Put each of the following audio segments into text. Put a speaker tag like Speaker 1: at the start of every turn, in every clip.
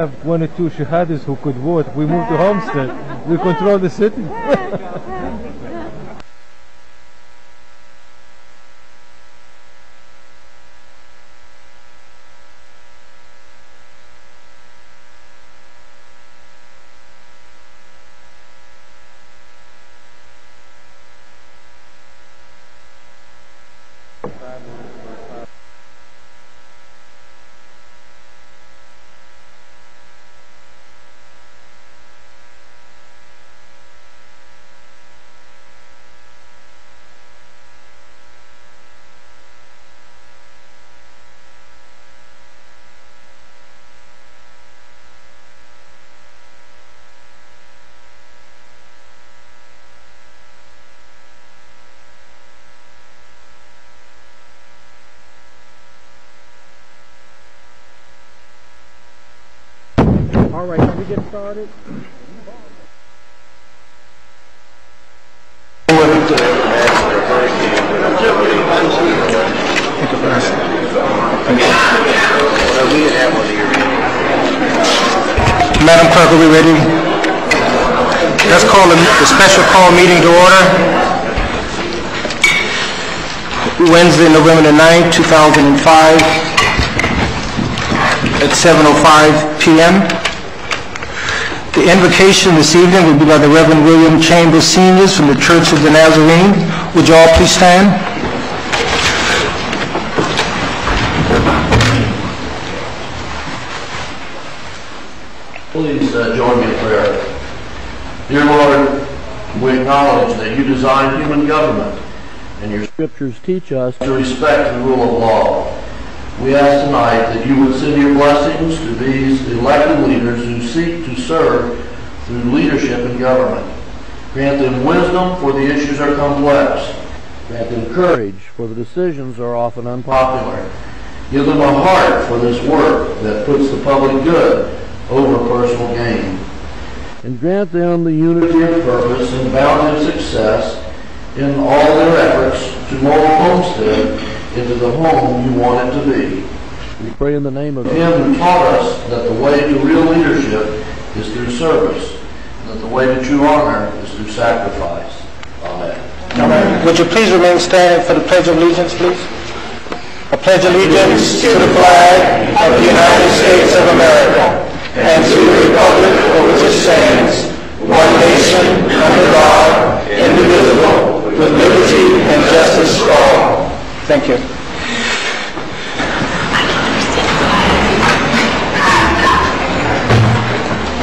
Speaker 1: have 1 or 2 shahadas who could vote. We moved to Homestead. We control the city.
Speaker 2: All right, can we get started?
Speaker 3: Madam Clerk, are we ready? Let's call the special call meeting to order. Wednesday, November the 9th, 2005 at 7:05 p.m. The invocation this evening will be by the Reverend William Chambers Seniors from the Church of the Nazarene. Would you all please stand?
Speaker 4: Please join me in prayer. Dear Lord, we acknowledge that you designed human government and your scriptures teach us to respect the rule of law. We ask tonight that you would send your blessings to these elected leaders who seek to serve through leadership in government. Grant them wisdom, for the issues are complex. Grant them courage, for the decisions are often unpopular. Give them a heart for this work that puts the public good over personal gain. And grant them the unity of purpose and bounded success in all their efforts to mold Homestead into the home you want it to be. We pray in the name of him who taught us that the way to real leadership is through service, and that the way to true honor is through sacrifice. Amen.
Speaker 3: Amen. Would you please remain standing for the Pledge of Allegiance, please? I pledge allegiance to the flag of the United States of America and to the republic for which it stands, one nation, under God, indivisible, with liberty and justice for all. Thank you.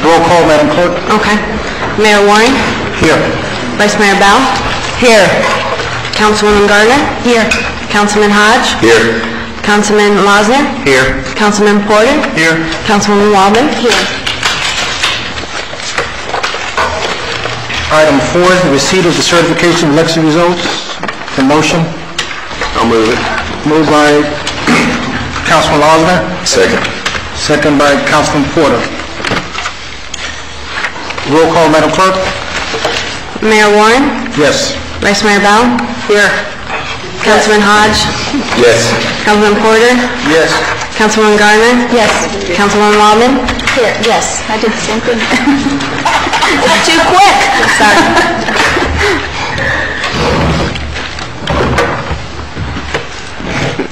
Speaker 3: Roll call, Madam Clerk.
Speaker 5: Okay. Mayor Warren?
Speaker 3: Here.
Speaker 5: Vice Mayor Bell? Here. Councilwoman Gardner? Here. Councilman Hodge?
Speaker 3: Here.
Speaker 5: Councilman Losner?
Speaker 3: Here.
Speaker 5: Councilman Porter?
Speaker 3: Here.
Speaker 5: Councilwoman Waldman? Here.
Speaker 3: Item 4, the receipt of the certification of election results. The motion.
Speaker 6: I'll move it.
Speaker 3: Moved by Councilman Losner.
Speaker 6: Second.
Speaker 3: Second by Councilman Porter. Roll call, Madam Clerk.
Speaker 5: Mayor Warren?
Speaker 3: Yes.
Speaker 5: Vice Mayor Bell? Here. Councilman Hodge?
Speaker 6: Yes.
Speaker 5: Councilman Porter?
Speaker 3: Yes.
Speaker 5: Councilwoman Gardner? Yes. Councilwoman Waldman?
Speaker 7: Here, yes, I did the same thing.
Speaker 5: Too quick! Sorry.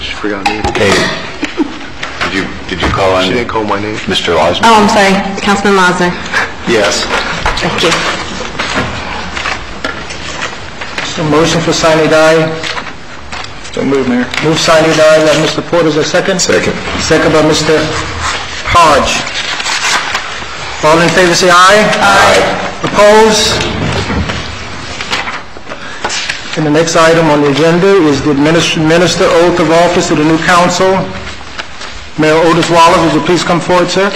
Speaker 6: She forgot me. Hey, did you call on me? She didn't call my name. Mr. Losner?
Speaker 5: Oh, I'm sorry. Councilman Losner.
Speaker 6: Yes.
Speaker 5: Thank you.
Speaker 3: So motion for sine die.
Speaker 6: Don't move, Mayor.
Speaker 3: Move sine die by Mr. Porter. Is there a second?
Speaker 6: Second.
Speaker 3: Second by Mr. Hodge. All in favor say aye.
Speaker 6: Aye.
Speaker 3: Opposed? And the next item on the agenda is the administer oath of office to the new council. Mayor Otis Wallace, would you please come forward, sir?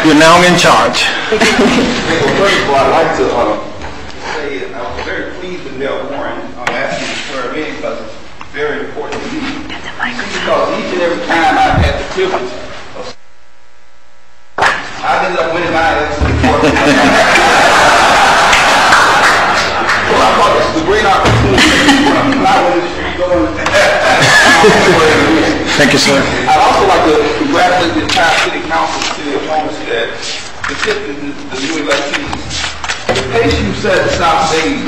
Speaker 3: You're now in charge.
Speaker 8: Well, first of all, I'd like to say I was very pleased with Mayor Warren asking to swear me in because it's very important to me. Because each and every time I've had the privilege of I've ended up winning my election before. Well, I thought this was a great opportunity.
Speaker 6: Thank you, sir.
Speaker 8: I'd also like to congratulate the entire city council, city of Homestead, particularly the new electees. The pace you set at South Dade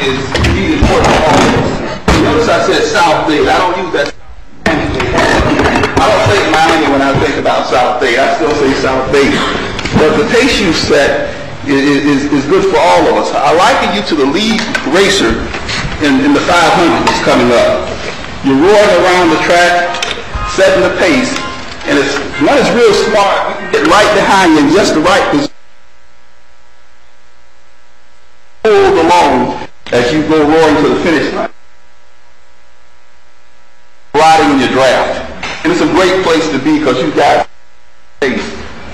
Speaker 8: is really important for all of us. Notice I said South Dade. I don't use that. I don't think Miami when I think about South Dade. I still say South Dade. But the pace you set is good for all of us. I liken you to the lead racer in the 500 that's coming up. You're roaring around the track, setting the pace, and if one is real smart, we can get right behind you in just the right position. Hold along as you go roaring to the finish line. Riding in your draft. And it's a great place to be because you got pace.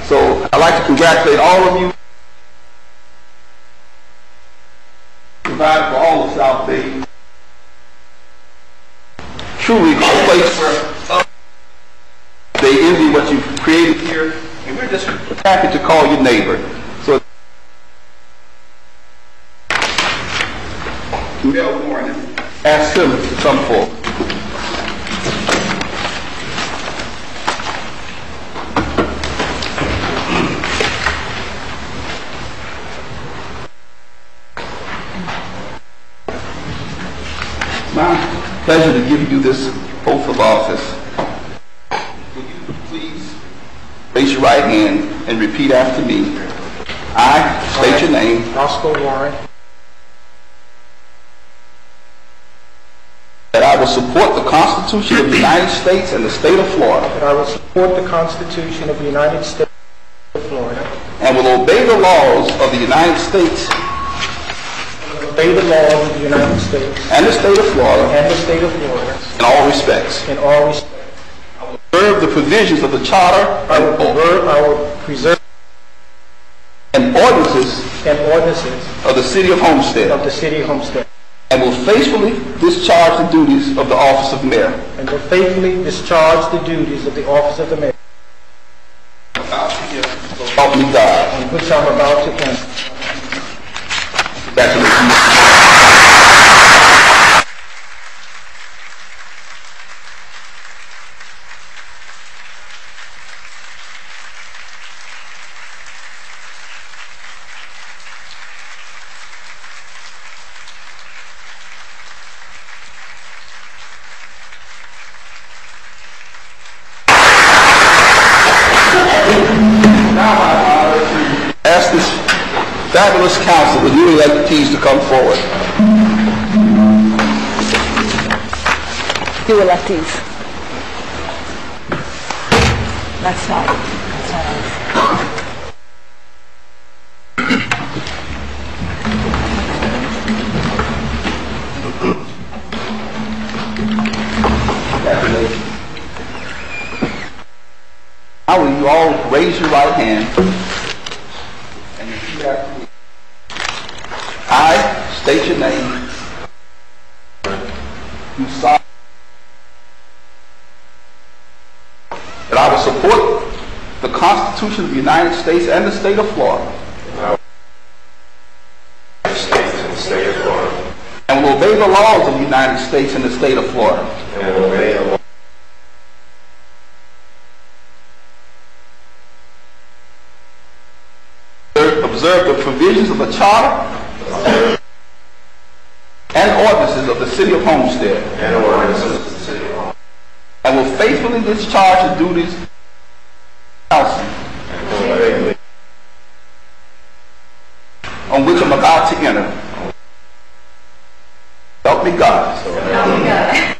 Speaker 8: So I'd like to congratulate all of you. Provide for all of South Bay. Truly a place where they envy what you created here, and we're just happy to call you neighbor. So, Mel Warren, ask him to come forward. My pleasure to give you this oath of office. Will you please raise your right hand and repeat after me? I state your name.
Speaker 2: Roscoe Warren.
Speaker 8: That I will support the Constitution of the United States and the state of Florida.
Speaker 2: That I will support the Constitution of the United States of Florida.
Speaker 8: And will obey the laws of the United States.
Speaker 2: Obey the laws of the United States
Speaker 8: and the state of Florida.
Speaker 2: And the state of Florida.
Speaker 8: In all respects.
Speaker 2: In all respects.
Speaker 8: I will observe the provisions of the Charter.
Speaker 2: I will preserve
Speaker 8: and ordinances
Speaker 2: of
Speaker 8: the city of Homestead. And will faithfully discharge the duties of the office of mayor.
Speaker 2: And will faithfully discharge the duties of the office of the mayor.
Speaker 8: Help me God.
Speaker 2: On which I'm about to enter.
Speaker 8: Congratulations. Ask this fabulous council, the new electees, to come forward.
Speaker 5: New electees. That's not.
Speaker 8: Now will you all raise your right hand and repeat after me. I state your name. You solemnly that I will support the Constitution of the United States and the state of Florida. And will obey the laws of the United States and the state of Florida. Observe the provisions of the Charter and ordinances of the city of Homestead. And will faithfully discharge the duties of the council on which I'm about to enter. Help me God.
Speaker 7: Help me God.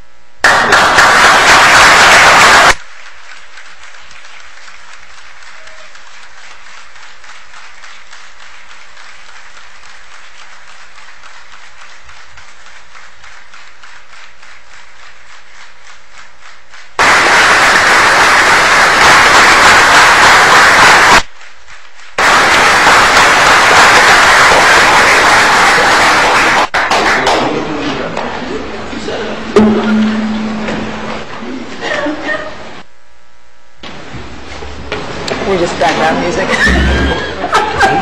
Speaker 5: We just background music. I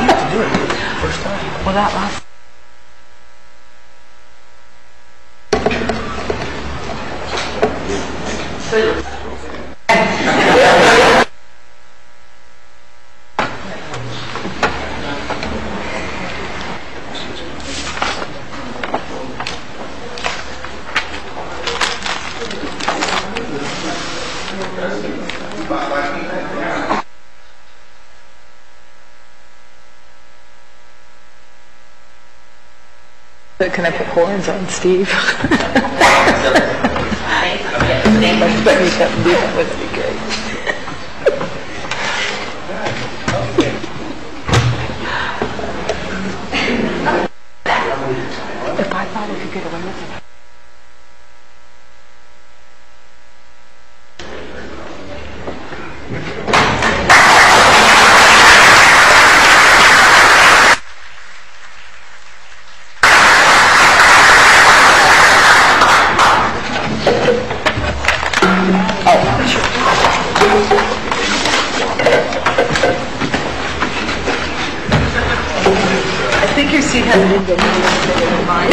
Speaker 5: used to do it first time. Well, that last. Can I put horns on Steve? I bet you can't do that. Would be great. If I thought I could get away with it. I think your seat has an indentation bigger than mine.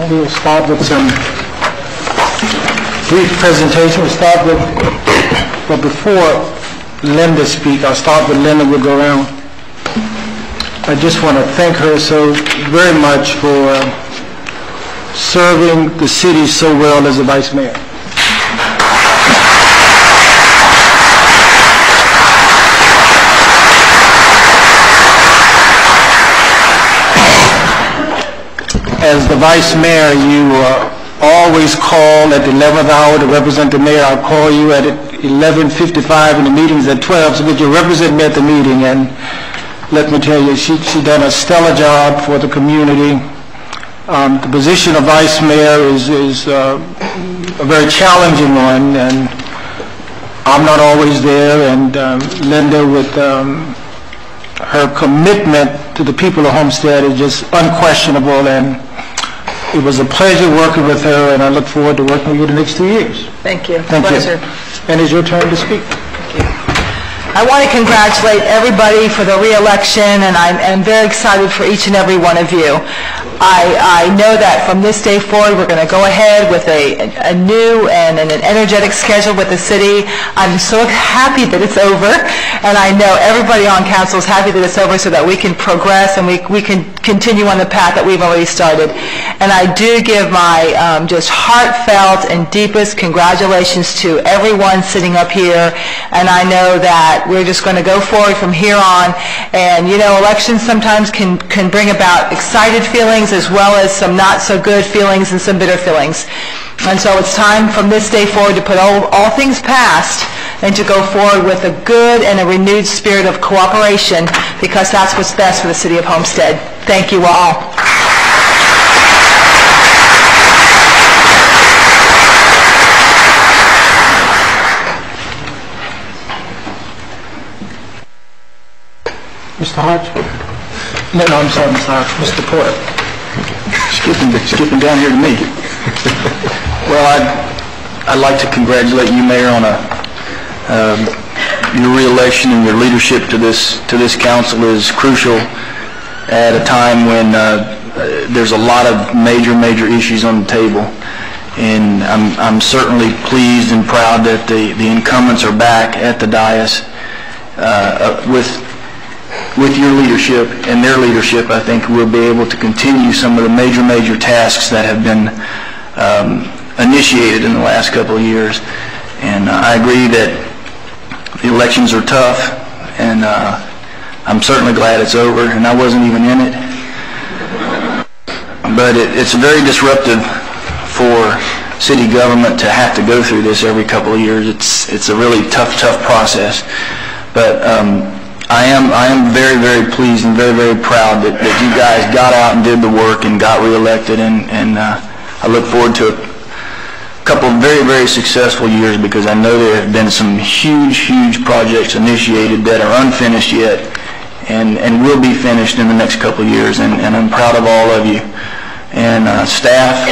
Speaker 3: We'll start with some brief presentation. We'll start with, but before Linda speaks, I'll start with Linda. We'll go around. I just want to thank her so very much for serving the city so well as a vice mayor. As the vice mayor, you always call at the 11th hour to represent the mayor. I'll call you at 11:55 and the meeting's at 12, so that you represent me at the meeting. And let me tell you, she done a stellar job for the community. The position of vice mayor is a very challenging one, and I'm not always there. And Linda, with her commitment to the people of Homestead, is just unquestionable, and it was a pleasure working with her, and I look forward to working with you the next 2 years.
Speaker 5: Thank you.
Speaker 3: Thank
Speaker 5: Pleasure.
Speaker 3: you. And it's your turn to speak.
Speaker 5: Thank you. I want to congratulate everybody for the re-election, and I'm very excited for each and every one of you. I know that from this day forward, we're going to go ahead with a new and an energetic schedule with the city. I'm so happy that it's over, and I know everybody on council is happy that it's over so that we can progress and we can continue on the path that we've already started. And I do give my just heartfelt and deepest congratulations to everyone sitting up here, and I know that we're just going to go forward from here on. And you know, elections sometimes can bring about excited feelings as well as some not so good feelings and some bitter feelings. And so it's time from this day forward to put all things past and to go forward with a good and a renewed spirit of cooperation, because that's what's best for the city of Homestead. Thank you all.
Speaker 3: Mr. Hodge? No, I'm sorry, Mr. Porter.
Speaker 9: Skipping down here to me. Well, I'd like to congratulate you, Mayor, on your re-election, and your leadership to this council is crucial at a time when there's a lot of major issues on the table. And I'm certainly pleased and proud that the incumbents are back at the dais with your leadership and their leadership. I think we'll be able to continue some of the major tasks that have been initiated in the last couple of years. And I agree that the elections are tough, and I'm certainly glad it's over, and I wasn't even in it. But it's very disruptive for city government to have to go through this every couple of years. It's a really tough process. But I am very pleased and very proud that you guys got out and did the work and got reelected, and I look forward to a couple of very successful years, because I know there have been some huge projects initiated that are unfinished yet, and will be finished in the next couple of years, and I'm proud of all of you. And staff,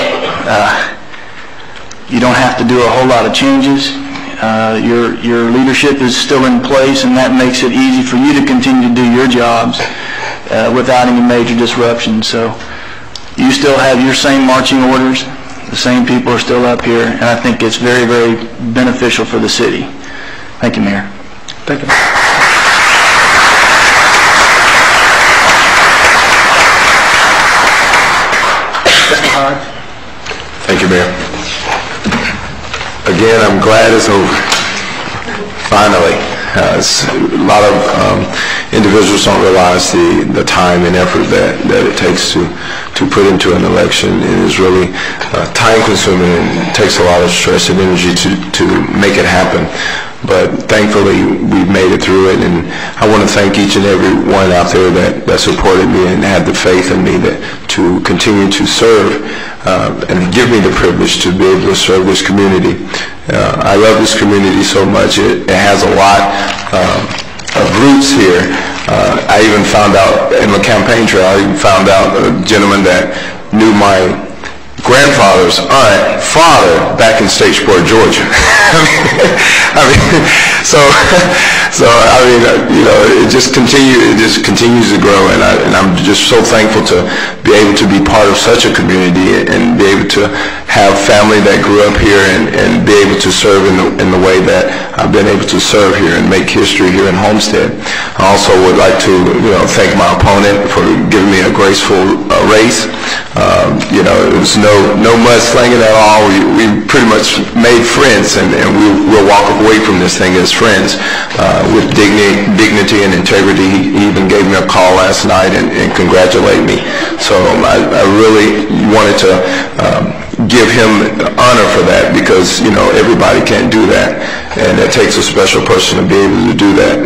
Speaker 9: you don't have to do a whole lot of changes. Your leadership is still in place, and that makes it easy for you to continue to do your jobs without any major disruption. So you still have your same marching orders. The same people are still up here, and I think it's very, very beneficial for the city. Thank you, Mayor.
Speaker 3: Thank you.
Speaker 6: Thank you, Mayor. Again, I'm glad it's over. Finally. A lot of individuals don't realize the time and effort that it takes to put into an election. It is really time-consuming and takes a lot of stress and energy to make it happen. But thankfully, we've made it through it, and I want to thank each and every one out there that supported me and had the faith in me to continue to serve and give me the privilege to be able to serve this community. I love this community so much. It has a lot of roots here. I even found out in the campaign trail, I even found out a gentleman that knew my grandfather's father back in Statesport, Georgia. It just continues to grow, and I'm just so thankful to be able to be part of such a community and be able to have family that grew up here and be able to serve in the way that I've been able to serve here and make history here in Homestead. I also would like to thank my opponent for giving me a graceful race. It was no mudslinging at all. We pretty much made friends, and we'll walk away from this thing as friends with dignity and integrity. He even gave me a call last night and congratulated me. So I really wanted to give him honor for that, because everybody can't do that, and it takes a special person to be able to do that.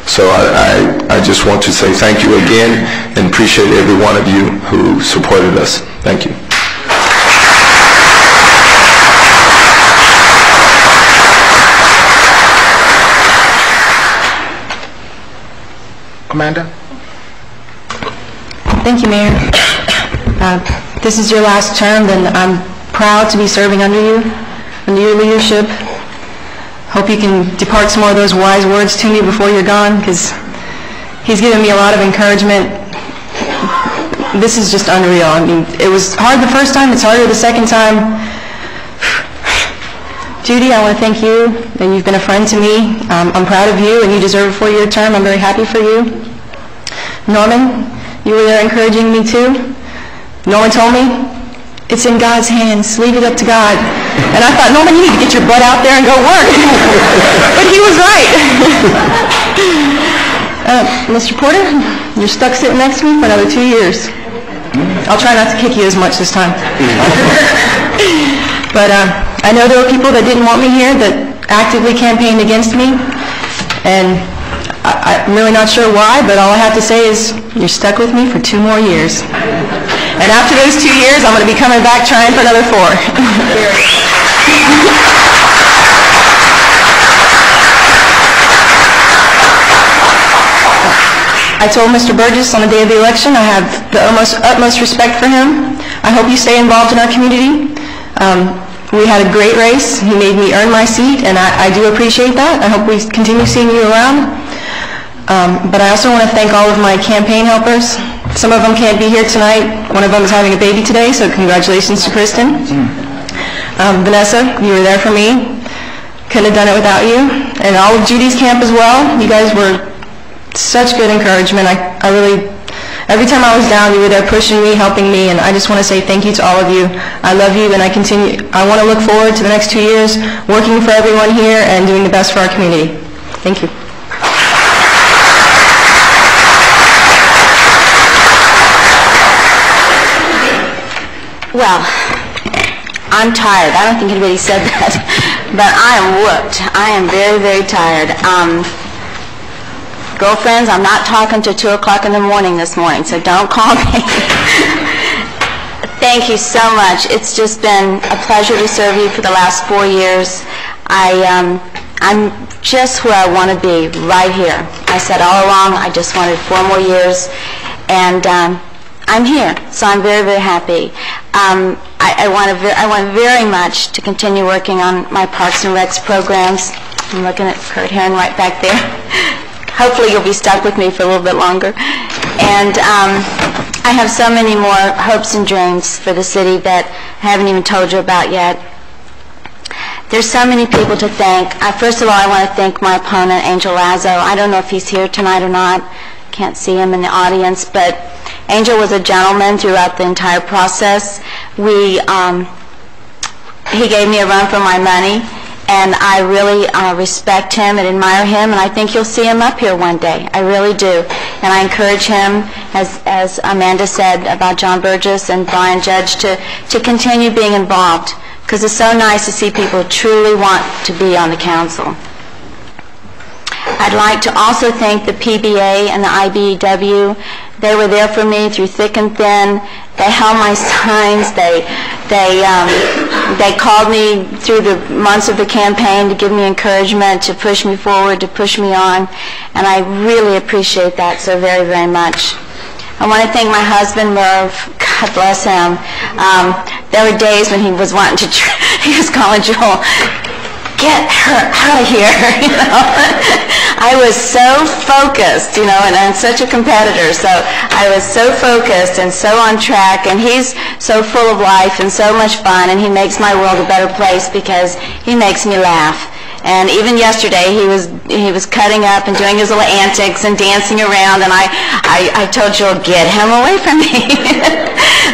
Speaker 6: So I just want to say thank you again and appreciate every one of you who supported us. Thank you.
Speaker 3: Amanda?
Speaker 7: Thank you, Mayor. This is your last term, and I'm proud to be serving under your leadership. Hope you can depart some more of those wise words to me before you're gone, because he's given me a lot of encouragement. This is just unreal. I mean, it was hard the first time, it's harder the second time. Judy, I want to thank you, and you've been a friend to me. I'm proud of you, and you deserve a 4-year term. I'm very happy for you. Norman, you were there encouraging me too. Norman told me, it's in God's hands, leave it up to God. And I thought, Norman, you need to get your butt out there and go work. But he was right. Mr. Porter, you're stuck sitting next to me for another 2 years. I'll try not to kick you as much this time. But I know there were people that didn't want me here that actively campaigned against me, and I'm really not sure why, but all I have to say is you're stuck with me for 2 more years. And after those 2 years, I'm going to be coming back trying for another 4. I told Mr. Burgess on the day of the election I have the utmost respect for him. I hope you stay involved in our community. We had a great race. He made me earn my seat, and I do appreciate that. I hope we continue seeing you around. But I also want to thank all of my campaign helpers. Some of them can't be here tonight. One of them is having a baby today, so congratulations to Kristen. Vanessa, you were there for me. Couldn't have done it without you. And all of Judy's camp as well. You guys were such good encouragement. I really, every time I was down, you were there pushing me, helping me, and I just want to say thank you to all of you. I love you, and I want to look forward to the next 2 years working for everyone here and doing the best for our community. Thank you.
Speaker 10: Well, I'm tired. I don't think anybody said that, but I am whooped. I am very, very tired. Girlfriends, I'm not talking till 2 o'clock in the morning this morning, so don't call me. Thank you so much. It's just been a pleasure to serve you for the last 4 years. I'm just where I want to be, right here. I said all along I just wanted 4 more years, and I'm here, so I'm very, very happy. I want very much to continue working on my Parks and Recs programs. I'm looking at Kurt Herron right back there. Hopefully you'll be stuck with me for a little bit longer. And I have so many more hopes and dreams for the city that I haven't even told you about yet. There's so many people to thank. First of all, I want to thank my opponent, Angel Lazo. I don't know if he's here tonight or not. Can't see him in the audience, but Angel was a gentleman throughout the entire process. He gave me a run for my money, and I really respect him and admire him, and I think you'll see him up here one day. I really do. And I encourage him, as Amanda said about John Burgess and Brian Judge, to continue being involved, because it's so nice to see people who truly want to be on the council. I'd like to also thank the PBA and the IBEW. They were there for me through thick and thin. They held my signs. They called me through the months of the campaign to give me encouragement, to push me forward, to push me on, and I really appreciate that so very, very much. I want to thank my husband, Merv. God bless him. There were days when he was wanting to, he was calling Joel, get her out of here, you know. I was so focused, you know, and I'm such a competitor, so I was so focused and so on track, and he's so full of life and so much fun, and he makes my world a better place because he makes me laugh. And even yesterday, he was cutting up and doing his little antics and dancing around, and I told Joel, get him away from me.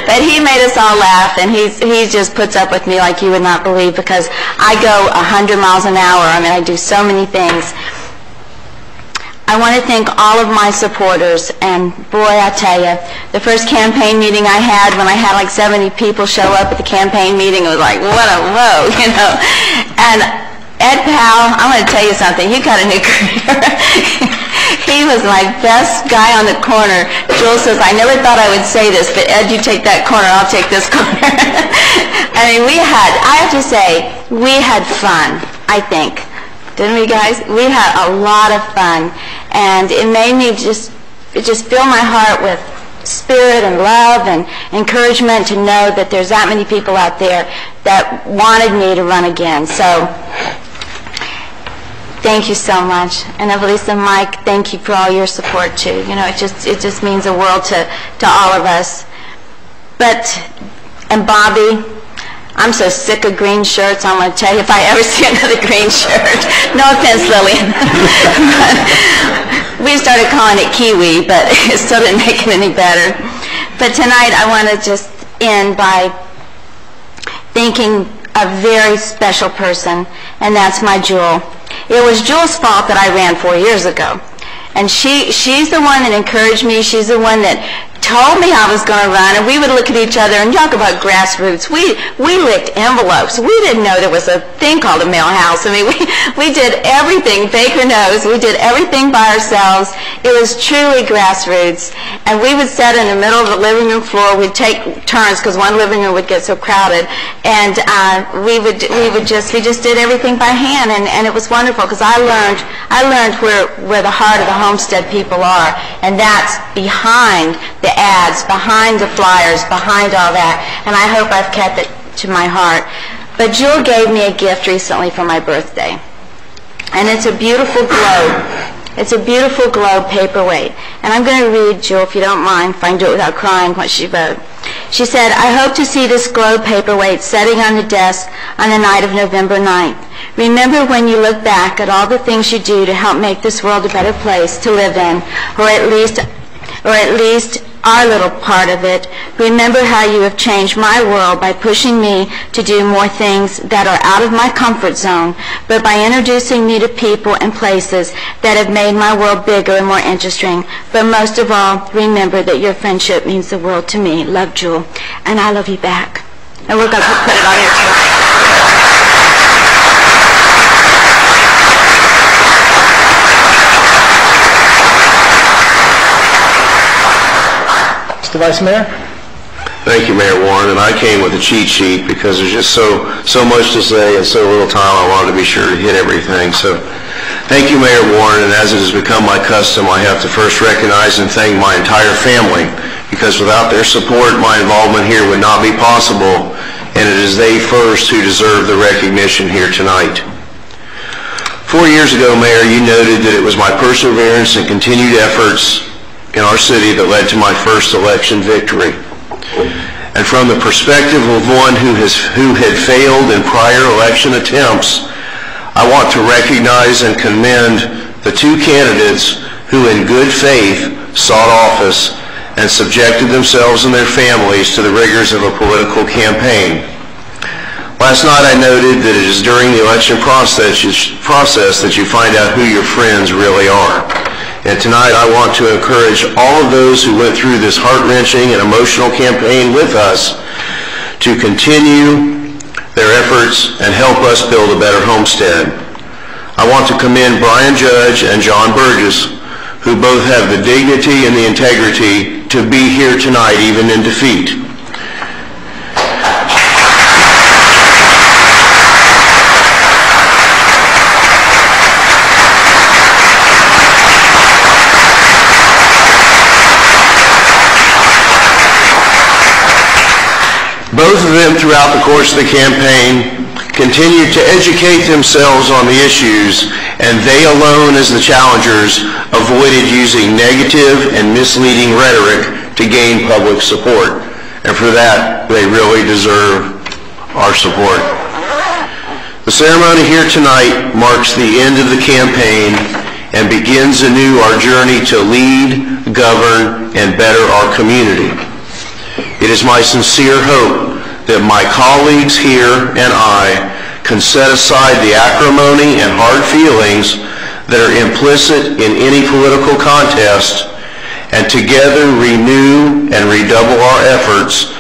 Speaker 10: But he made us all laugh, and he just puts up with me like you would not believe, because I go 100 miles an hour. I mean, I do so many things. I want to thank all of my supporters, and boy, I tell you, the first campaign meeting I had, when I had like 70 people show up at the campaign meeting, it was like, what a whoa, you know. And Ed Powell, I'm going to tell you something, he got a new career. He was my best guy on the corner. Joel says, I never thought I would say this, but Ed, you take that corner, I'll take this corner. I mean, I have to say, we had fun, I think. Didn't we, guys? We had a lot of fun, and it made me just fill my heart with spirit and love and encouragement to know that there's that many people out there that wanted me to run again. So thank you so much. And Evelisa, Mike, thank you for all your support too. You know, it just means the world to all of us. And Bobby, I'm so sick of green shirts, I'm going to tell you, if I ever see another green shirt, no offense, Lillian. We started calling it Kiwi, but it still didn't make it any better. But tonight I want to just end by thanking a very special person, and that's my Jewel. It was Jewel's fault that I ran 4 years ago. And she's the one that encouraged me. She's the one that told me I was going to run, and we would look at each other and talk about grassroots. We licked envelopes. We didn't know there was a thing called a mail house. I mean, we did everything. Baker knows. We did everything by ourselves. It was truly grassroots. And we would sit in the middle of the living room floor. We'd take turns because one living room would get so crowded, and we just did everything by hand, and it was wonderful because I learned where the heart of the Homestead people are, and that's behind the ads, behind the flyers, behind all that, and I hope I've kept it to my heart. But Jewel gave me a gift recently for my birthday, and it's a beautiful globe. It's a beautiful globe paperweight, and I'm going to read, Jewel, if you don't mind, if I can do it without crying, what she wrote. She said, I hope to see this globe paperweight setting on the desk on the night of November 9th. Remember when you look back at all the things you do to help make this world a better place to live in, or at least our little part of it. Remember how you have changed my world by pushing me to do more things that are out of my comfort zone, but by introducing me to people and places that have made my world bigger and more interesting. But most of all, remember that your friendship means the world to me. Love, Jewel. And I love you back. And we're going to put it on here too.
Speaker 3: Mr. Vice Mayor?
Speaker 4: Thank you, Mayor Warren, and I came with a cheat sheet because there's just so much to say and so little time. I wanted to be sure to hit everything. So thank you, Mayor Warren, and as it has become my custom, I have to first recognize and thank my entire family, because without their support, my involvement here would not be possible, and it is they first who deserve the recognition here tonight. 4 years ago, Mayor, you noted that it was my perseverance and continued efforts in our city that led to my first election victory. And from the perspective of one who had failed in prior election attempts, I want to recognize and commend the two candidates who in good faith sought office and subjected themselves and their families to the rigors of a political campaign. Last night I noted that it is during the election process that you find out who your friends really are. And tonight I want to encourage all of those who went through this heart-wrenching and emotional campaign with us to continue their efforts and help us build a better Homestead. I want to commend Brian Judge and John Burgess, who both have the dignity and the integrity to be here tonight even in defeat. Both of them, throughout the course of the campaign, continued to educate themselves on the issues, and they alone, as the challengers, avoided using negative and misleading rhetoric to gain public support. And for that, they really deserve our support. The ceremony here tonight marks the end of the campaign and begins anew our journey to lead, govern, and better our community. It is my sincere hope that my colleagues here and I can set aside the acrimony and hard feelings that are implicit in any political contest and together renew and redouble our efforts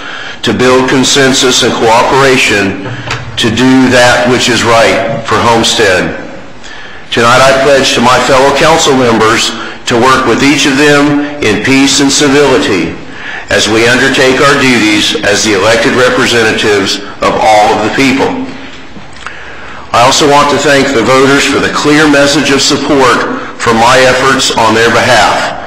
Speaker 4: to build consensus and cooperation to do that which is right for Homestead. Tonight I pledge to my fellow council members to work with each of them in peace and civility as we undertake our duties as the elected representatives of all of the people. I also want to thank the voters for the clear message of support for my efforts on their behalf.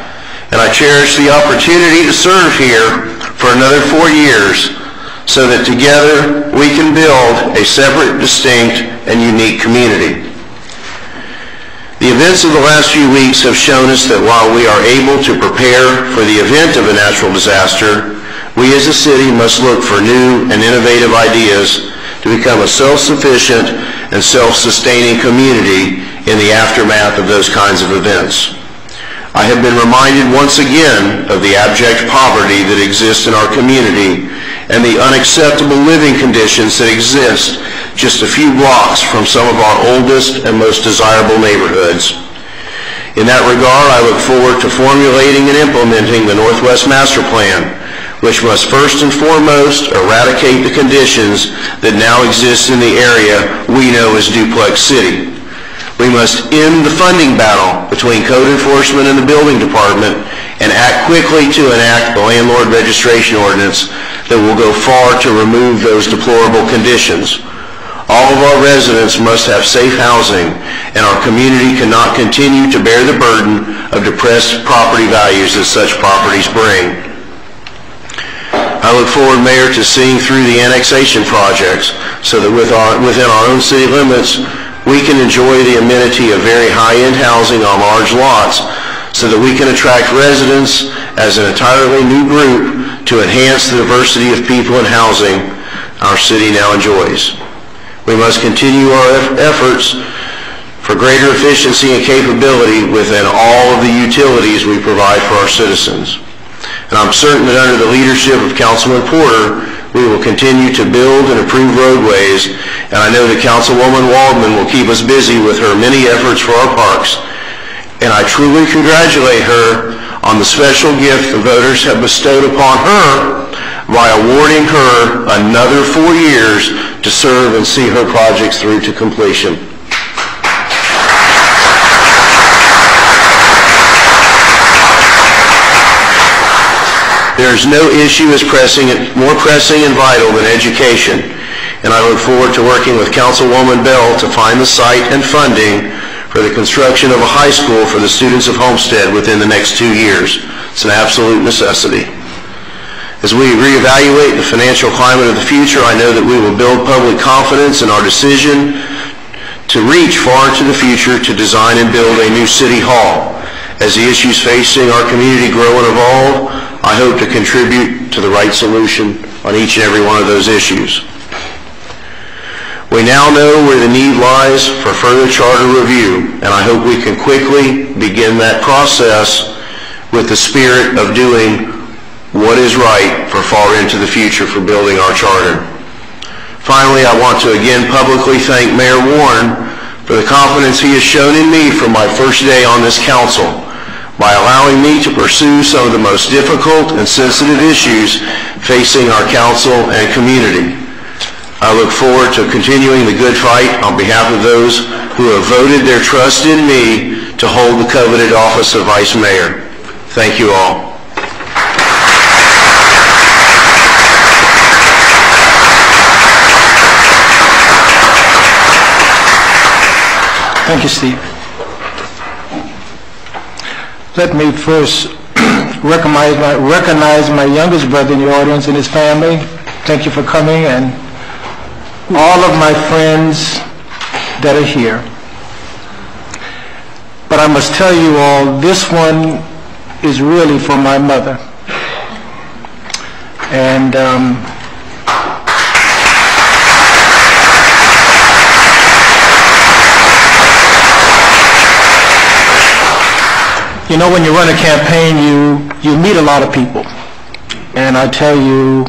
Speaker 4: And I cherish the opportunity to serve here for another 4 years so that together we can build a separate, distinct, and unique community. The events of the last few weeks have shown us that while we are able to prepare for the event of a natural disaster, we as a city must look for new and innovative ideas to become a self-sufficient and self-sustaining community in the aftermath of those kinds of events. I have been reminded once again of the abject poverty that exists in our community and the unacceptable living conditions that exist just a few blocks from some of our oldest and most desirable neighborhoods. In that regard, I look forward to formulating and implementing the Northwest Master Plan, which must first and foremost eradicate the conditions that now exist in the area we know as Duplex City. We must end the funding battle between code enforcement and the building department and act quickly to enact the landlord registration ordinance that will go far to remove those deplorable conditions. All of our residents must have safe housing, and our community cannot continue to bear the burden of depressed property values that such properties bring. I look forward, Mayor, to seeing through the annexation projects so that within our own city limits, we can enjoy the amenity of very high-end housing on large lots so that we can attract residents as an entirely new group to enhance the diversity of people and housing our city now enjoys. We must continue our efforts for greater efficiency and capability within all of the utilities we provide for our citizens. And I'm certain that under the leadership of Councilman Porter, we will continue to build and improve roadways, and I know that Councilwoman Waldman will keep us busy with her many efforts for our parks. And I truly congratulate her on the special gift the voters have bestowed upon her by awarding her another 4 years to serve and see her projects through to completion. There is no issue more pressing and vital than education, and I look forward to working with Councilwoman Bell to find the site and funding for the construction of a high school for the students of Homestead within the next 2 years. It's an absolute necessity. As we reevaluate the financial climate of the future, I know that we will build public confidence in our decision to reach far into the future to design and build a new city hall. As the issues facing our community grow and evolve, I hope to contribute to the right solution on each and every one of those issues. We now know where the need lies for further charter review, and I hope we can quickly begin that process with the spirit of doing what is right for far into the future for building our charter. Finally, I want to again publicly thank Mayor Warren for the confidence he has shown in me from my first day on this council by allowing me to pursue some of the most difficult and sensitive issues facing our council and community. I look forward to continuing the good fight on behalf of those who have voted their trust in me to hold the coveted office of Vice Mayor. Thank you all.
Speaker 3: Thank you, Steve. Let me first recognize my youngest brother in the audience and his family. Thank you for coming, and all of my friends that are here. But I must tell you all, this one is really for my mother. And you know, when you run a campaign, you meet a lot of people. And I tell you,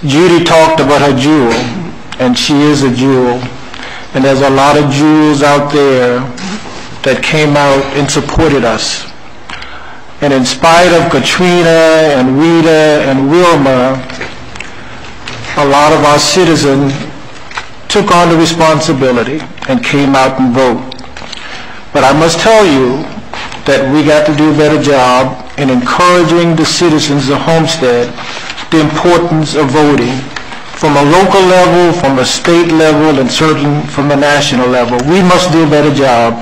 Speaker 3: Judy talked about her jewel, and she is a jewel. And there's a lot of jewels out there that came out and supported us. And in spite of Katrina and Rita and Wilma, a lot of our citizens took on the responsibility and came out and voted. But I must tell you that we got to do a better job in encouraging the citizens of Homestead the importance of voting from a local level, from a state level, and certainly from a national level. We must do a better job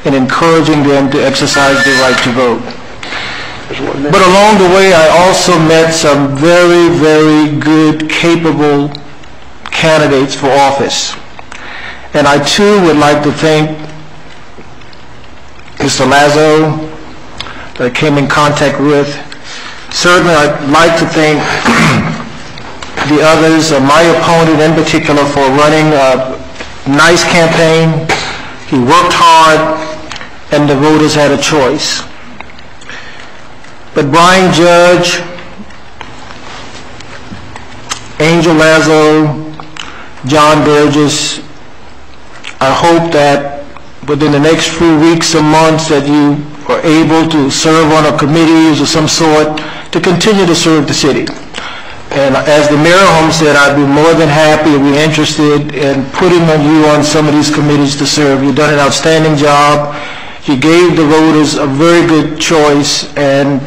Speaker 3: in encouraging them to exercise their right to vote. But along the way, I also met some very, very good, capable candidates for office. And I too would like to thank Mr. Lazo that I came in contact with. Certainly, I'd like to thank the others, my opponent in particular, for running a nice campaign. He worked hard, and the voters had a choice. But Brian Judge, Angel Lazo, John Burgess, I hope that within the next few weeks or months that you are able to serve on a committees of some sort to continue to serve the city. And as the mayor of Homestead, I'd be more than happy and be interested in putting you on some of these committees to serve. You've done an outstanding job. You gave the voters a very good choice, and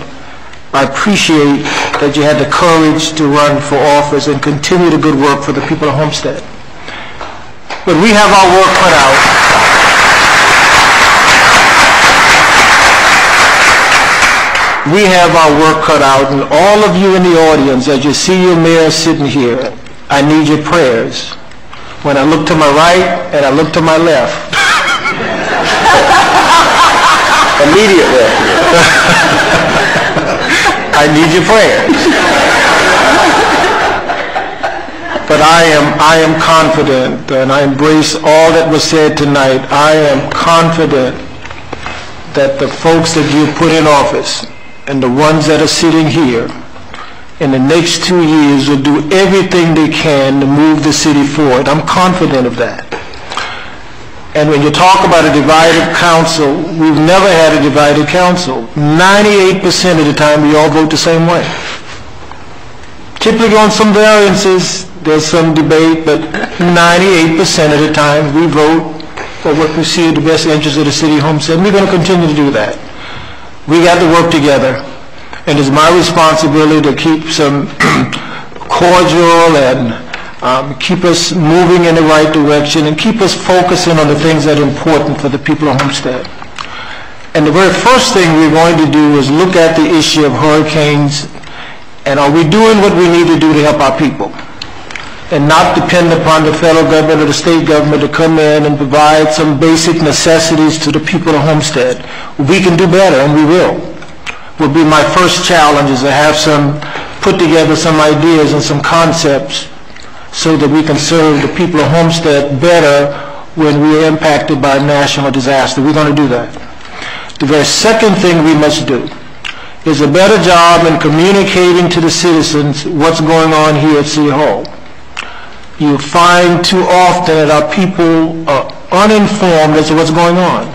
Speaker 3: I appreciate that you had the courage to run for office and continue the good work for the people of Homestead. But we have our work cut out. We have our work cut out, and all of you in the audience, as you see your mayor sitting here, I need your prayers. When I look to my right and I look to my left, immediately, I need your prayers. But I am confident, and I embrace all that was said tonight. I am confident that the folks that you put in office and the ones that are sitting here in the next 2 years will do everything they can to move the city forward. I'm confident of that. And when you talk about a divided council, we've never had a divided council. 98% of the time we all vote the same way. Typically on some variances, there's some debate, but 98% of the time we vote for what we see as the best interest of the city of Homestead. And we're going to continue to do that. We got to work together. And it's my responsibility to keep some cordial and keep us moving in the right direction and keep us focusing on the things that are important for the people of Homestead. And the very first thing we're going to do is look at the issue of hurricanes, and are we doing what we need to do to help our people, and not depend upon the federal government or the state government to come in and provide some basic necessities to the people of Homestead. We can do better, and we will be my first challenge, is to have put together some ideas and some concepts so that we can serve the people of Homestead better when we are impacted by a national disaster. We're going to do that. The very second thing we must do is a better job in communicating to the citizens what's going on here at City Hall. You find too often that our people are uninformed as to what's going on,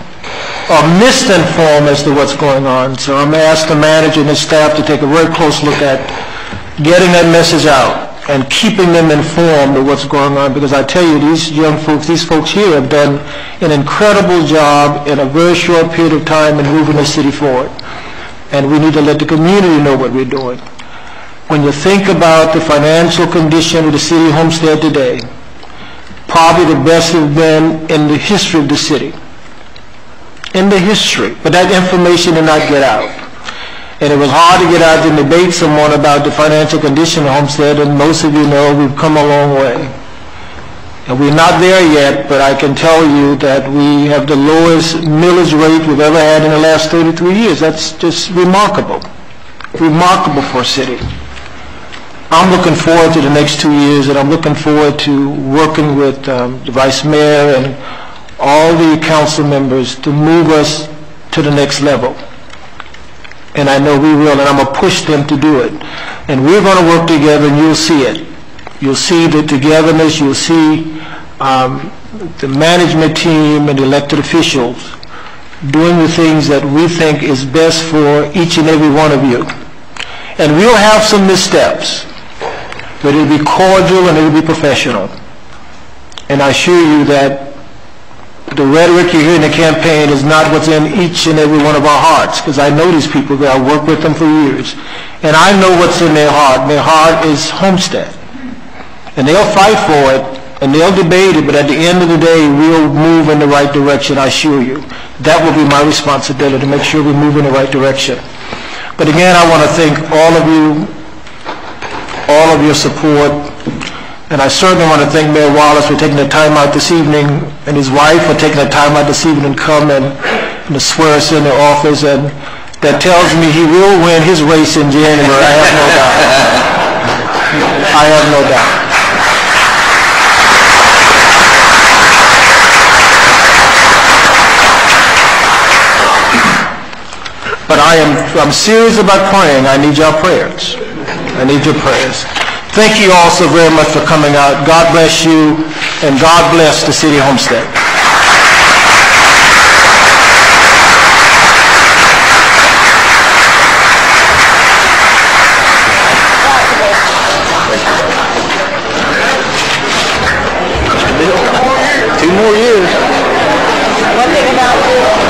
Speaker 3: or misinformed as to what's going on. So I'm going to ask the manager and his staff to take a very close look at getting that message out and keeping them informed of what's going on, because I tell you, these young folks, these folks here have done an incredible job in a very short period of time in moving the city forward. And we need to let the community know what we're doing. When you think about the financial condition of the city of Homestead today, probably the best it's been in the history of the city. In the history. But that information did not get out. And it was hard to get out to debate someone about the financial condition of Homestead, and most of you know we've come a long way. And we're not there yet, but I can tell you that we have the lowest millage rate we've ever had in the last 33 years. That's just remarkable. Remarkable for a city. I'm looking forward to the next 2 years, and I'm looking forward to working with the Vice Mayor and all the council members to move us to the next level. And I know we will, and I'm going to push them to do it. And we're going to work together, and you'll see it. You'll see the togetherness. You'll see the management team and the elected officials doing the things that we think is best for each and every one of you. And we'll have some missteps, but it'll be cordial and it'll be professional. And I assure you that the rhetoric you hear in the campaign is not what's in each and every one of our hearts, because I know these people, I work with them for years, and I know what's in their heart. Their heart is Homestead. And they'll fight for it, and they'll debate it, but at the end of the day, we'll move in the right direction, I assure you. That will be my responsibility, to make sure we move in the right direction. But again, I want to thank all of you, all of your support. And I certainly want to thank Mayor Wallace for taking the time out this evening, and his wife for taking the time out this evening to come and to swear us in the office. And that tells me he will win his race in January. I have no doubt. I have no doubt. But I'm serious about praying. I need your prayers. I need your prayers. Thank you all so very much for coming out. God bless you, and God bless the city of Homestead. Mr. Bill, 2 more years. One thing about